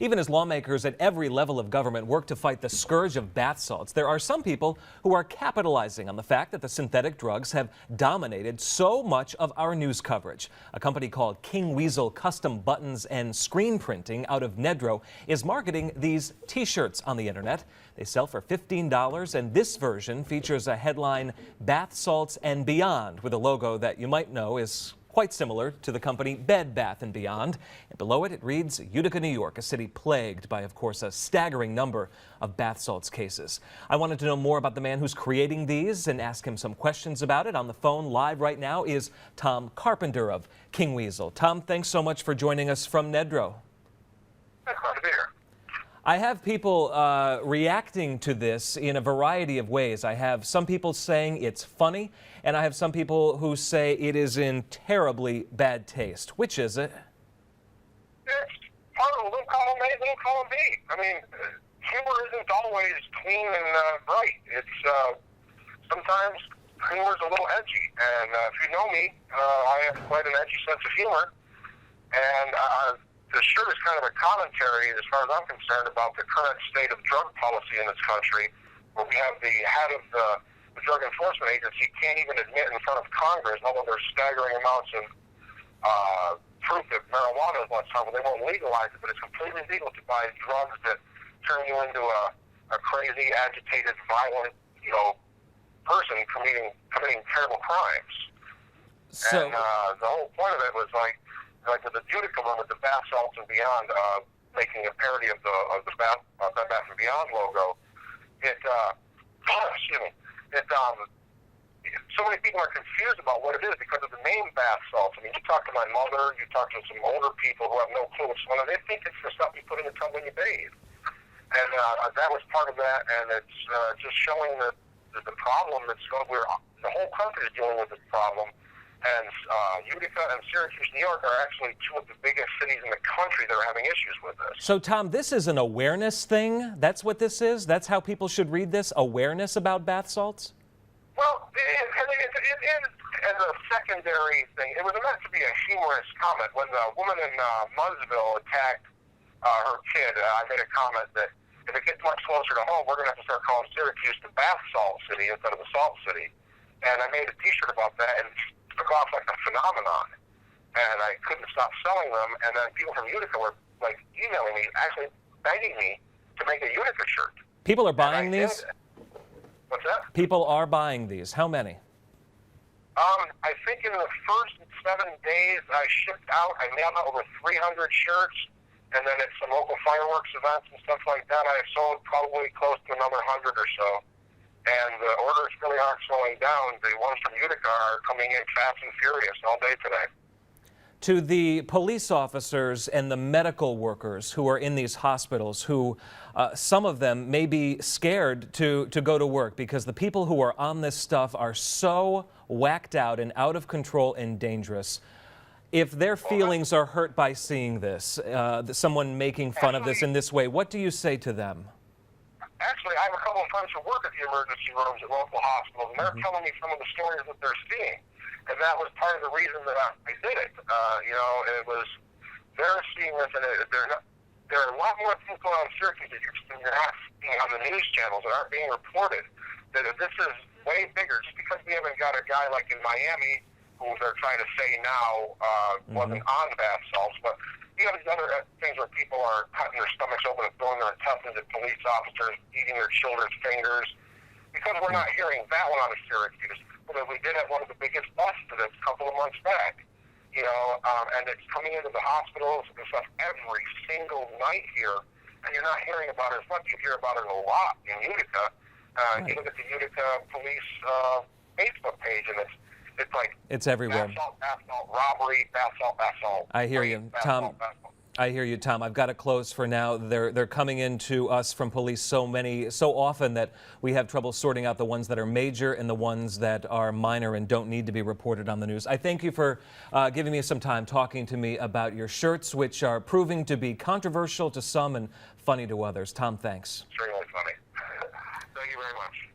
Even as lawmakers at every level of government work to fight the scourge of bath salts, there are some people who are capitalizing on the fact that the synthetic drugs have dominated so much of our news coverage. A company called King Weasel Custom Buttons and Screen Printing out of Nedrow is marketing these T-shirts on the internet. They sell for $15, and this version features a headline, "Bath Salts and Beyond," with a logo that you might know is quite similar to the company Bed Bath & Beyond. And below it, it reads, Utica, New York, a city plagued by, of course, a staggering number of bath salts cases. I wanted to know more about the man who's creating these and ask him some questions about it. On the phone live right now is Tom Carpenter of King Weasel. Tom, thanks so much for joining us from Nedrow. Glad to be here. I have people reacting to this in a variety of ways. I have some people saying it's funny, and I have some people who say it is in terribly bad taste. Which is it? It's part of little column A, little column B. I mean, humor isn't always clean and bright. It's sometimes humor's a little edgy. And if you know me, I have quite an edgy sense of humor. And the shirt is kind of a commentary, as far as I'm concerned, about the current state of drug policy in this country, where we have the head of the Drug Enforcement Agency can't even admit in front of Congress, although there's staggering amounts of proof that marijuana is what's harmful. They won't legalize it, but it's completely legal to buy drugs that turn you into a crazy, agitated, violent, person committing terrible crimes. So, and the whole point of it was like with the Utica one with the bath salts and beyond, making a parody of the Bath and Beyond logo. So many people are confused about what it is because of the name bath salts. I mean, you talk to my mother, you talk to some older people who have no clue what's going on. They think it's the stuff you put in the tub when you bathe. And that was part of that, and it's just showing the problem that's the whole country is dealing with this problem. And Utica and Syracuse, New York are actually two of the biggest cities in the country that are having issues with this. So, Tom, this is an awareness thing? That's what this is? That's how people should read this? Awareness about bath salts? Well, it is as a secondary thing. It was meant to be a humorous comment. When the woman in Munsville attacked her kid, I made a comment that if it gets much closer to home, we're going to have to start calling Syracuse the bath salt city instead of the salt city. And I made a T-shirt about that, and took off like a phenomenon, and I couldn't stop selling them. And then people from Utica were like emailing me, actually begging me to make a Utica shirt. People are buying these? What's that? People are buying these. How many? I think in the first 7 days I shipped out, I mailed out over 300 shirts, and then at some local fireworks events and stuff like that, I sold probably close to another 100 or so. And the orders really aren't slowing down. The ones from Utica are coming in fast and furious all day today. To the police officers and the medical workers who are in these hospitals, who some of them may be scared to go to work because the people who are on this stuff are so whacked out and out of control and dangerous. If their feelings are hurt by seeing this, someone making fun of this in this way, what do you say to them? Actually, I have a couple of friends who work at the emergency rooms at local hospitals, and they're telling me some of the stories that they're seeing. And that was part of the reason that I did it. It was, they're seeing this, and there are a lot more things going on in Syracuse that you're not seeing on the news channels that aren't being reported. That this is way bigger. Just because we haven't got a guy like in Miami, who they're trying to say now wasn't on bath salts, but you have these other things where people are cutting their stomachs open and throwing their intestines at police officers, eating their children's fingers. Because we're not hearing that one out of Syracuse, but we did have one of the biggest busts of this a couple of months back. And it's coming into the hospitals and stuff every single night here, and you're not hearing about it as much. You hear about it a lot in Utica. You look at the Utica police Facebook page, and it's like it's everywhere. Bath salt, robbery, bath salt. I hear you, Tom. I hear you, Tom. I've got to close for now. They're coming into us from police so often that we have trouble sorting out the ones that are major and the ones that are minor and don't need to be reported on the news. I thank you for giving me some time talking to me about your shirts, which are proving to be controversial to some and funny to others. Tom, thanks. Extremely funny. Thank you very much.